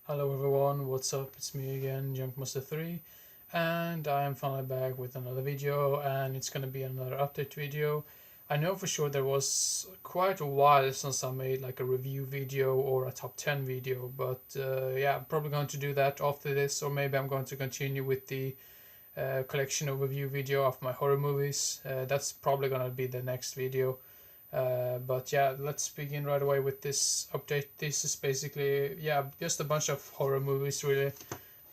Hello everyone, what's up? It's me again, Junkmaster3, and I am finally back with another video, and it's gonna be another update video. I know for sure there was quite a while since I made like a review video or a top 10 video, but yeah, I'm probably going to do that after this, or maybe I'm going to continue with the collection overview video of my horror movies. That's probably gonna be the next video. But yeah, let's begin right away with this update. This is basically, yeah, just a bunch of horror movies, really.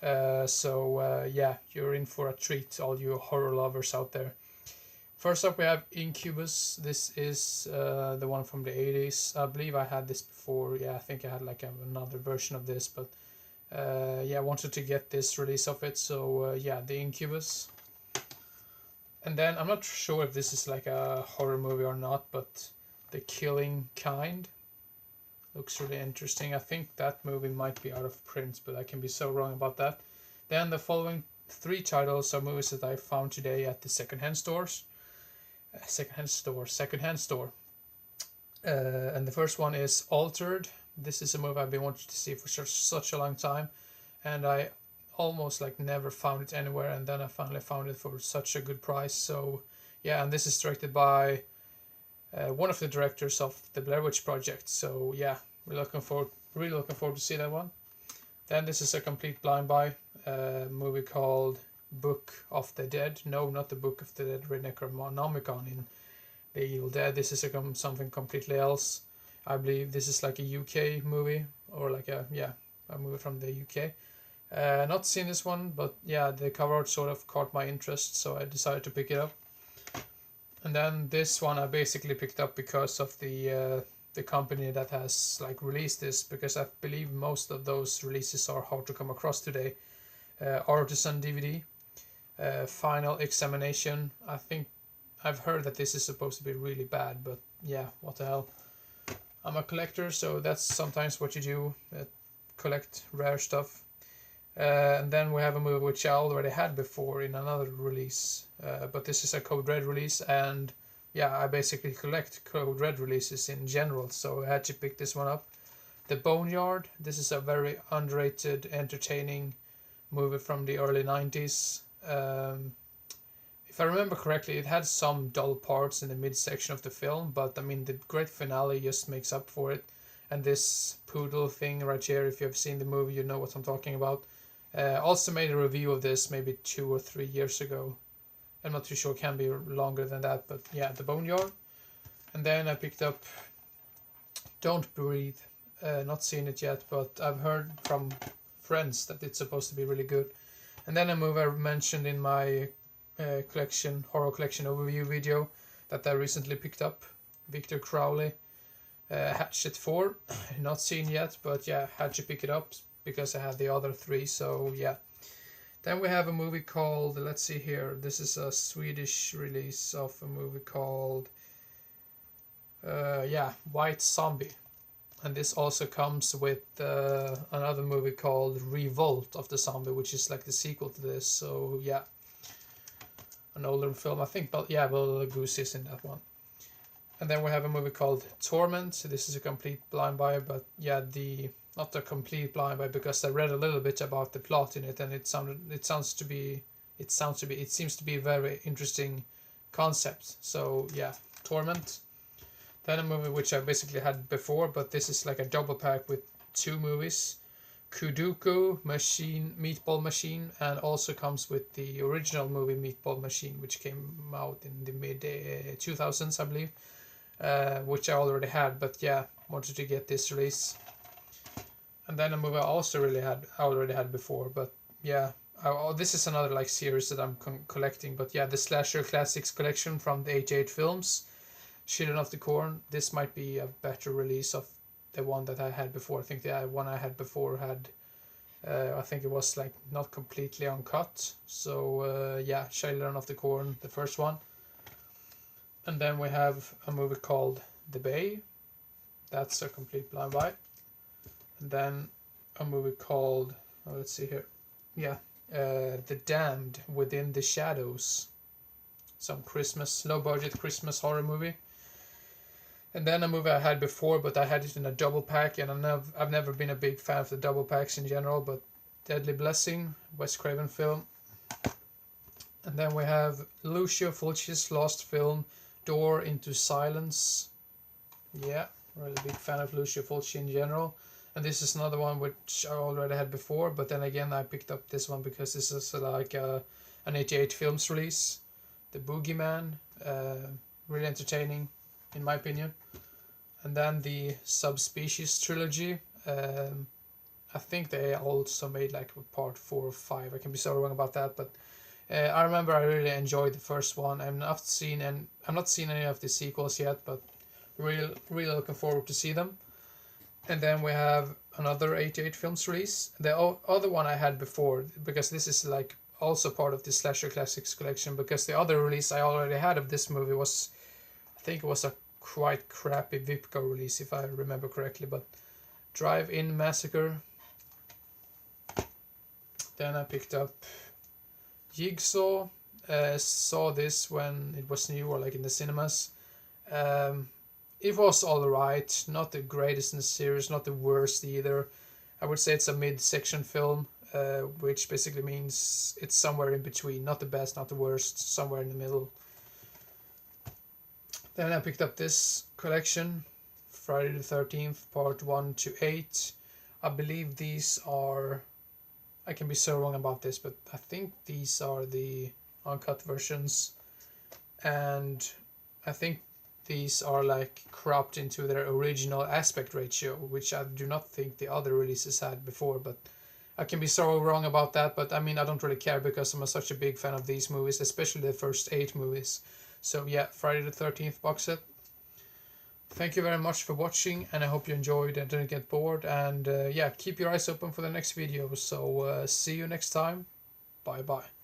Yeah, you're in for a treat, all you horror lovers out there. First up, we have Incubus. This is the one from the 80s. I believe I had this before. Yeah, I think I had like another version of this, but yeah, I wanted to get this release of it. So yeah, the Incubus. And then I'm not sure if this is like a horror movie or not, but The Killing Kind looks really interesting. I think that movie might be out of print, but I can be so wrong about that. Then the following three titles are movies that I found today at the secondhand stores. Secondhand store. And the first one is Altered. This is a movie I've been wanting to see for such a long time, and I almost like never found it anywhere, and then I finally found it for such a good price. So yeah, and this is directed by one of the directors of the Blair Witch Project. So yeah, really looking forward to see that one. Then this is a complete blind buy movie called Book of the Dead. No, not the Book of the Dead, Necronomicon in The Evil Dead. This is something completely else. I believe this is like a UK movie, or like a movie from the UK. Not seen this one, but yeah, the cover art sort of caught my interest, so I decided to pick it up. And then this one I basically picked up because of the company that has like released this, because I believe most of those releases are hard to come across today. Artisan DVD, Final Examination. I think I've heard that this is supposed to be really bad, but yeah, what the hell. I'm a collector, so that's sometimes what you do, collect rare stuff. And then we have a movie which I already had before in another release, but this is a Code Red release, and yeah, I basically collect Code Red releases in general, so I had to pick this one up. The Boneyard. This is a very underrated, entertaining movie from the early 90s. If I remember correctly, it had some dull parts in the midsection of the film, but I mean, the great finale just makes up for it. And this poodle thing right here, if you have seen the movie, you know what I'm talking about. Also made a review of this maybe 2 or 3 years ago. I'm not too sure, it can be longer than that, but yeah, The Boneyard. And then I picked up Don't Breathe. Not seen it yet, but I've heard from friends that it's supposed to be really good. And then a movie I mentioned in my horror collection overview video that I recently picked up, Victor Crowley, Hatchet 4. Not seen yet, but yeah, had to pick it up because I had the other three, so yeah. Then we have a movie called, let's see here, this is a Swedish release of a movie called White Zombie. And this also comes with another movie called Revolt of the Zombie, which is like the sequel to this. So yeah, an older film, I think. But yeah, Bela Lugosi is in that one. And then we have a movie called Torment. This is a complete blind buy, but yeah, not a complete blind buy because I read a little bit about the plot in it, and it seems to be a very interesting concept. So yeah, Torment. Then a movie which I basically had before, but this is like a double pack with two movies. Kuduku Machine, Meatball Machine, and also comes with the original movie Meatball Machine, which came out in the mid 2000s, I believe, which I already had, but yeah, wanted to get this release. And then a movie I also already had before, but yeah, this is another like series that I'm collecting, but yeah, the Slasher Classics collection from the 88 films. Children of the Corn. This might be a better release of the one that I had before. I think the one I had before had, I think it was like not completely uncut. So yeah, Children of the Corn, the first one. And then we have a movie called The Bay. That's a complete blind buy. And then a movie called, let's see here, yeah, The Damned Within the Shadows. Some low budget Christmas horror movie. And then a movie I had before, but I had it in a double pack, and I've never been a big fan of the double packs in general, but Deadly Blessing, Wes Craven film. And then we have Lucio Fulci's last film, Door into Silence. Yeah, really big fan of Lucio Fulci in general. And this is another one which I already had before, but then again I picked up this one because this is like an 88 films release. The Boogeyman, really entertaining in my opinion. And then the Subspecies trilogy. I think they also made like part 4 or 5. I can be so wrong about that, but I remember I really enjoyed the first one. I'm not seen any of the sequels yet, but really looking forward to see them. And then we have another 88 films release. The other one I had before, because this is like also part of the Slasher Classics collection, because the other release I already had of this movie was, I think it was a quite crappy Vipco release if I remember correctly, but Drive-In Massacre. Then I picked up Jigsaw. Saw this when it was new or like in the cinemas. It was alright, not the greatest in the series, not the worst either. I would say it's a mid-section film, which basically means it's somewhere in between, not the best, not the worst, somewhere in the middle. Then I picked up this collection, Friday the 13th, part 1 to 8. I believe these are, I can be so wrong about this, but I think these are the uncut versions, and I think these are like cropped into their original aspect ratio, which I do not think the other releases had before, but I can be so wrong about that. But I mean, I don't really care because I'm such a big fan of these movies, especially the first 8 movies. So yeah, Friday the 13th box set. Thank you very much for watching, and I hope you enjoyed and didn't get bored. And yeah, keep your eyes open for the next video. So see you next time. Bye bye.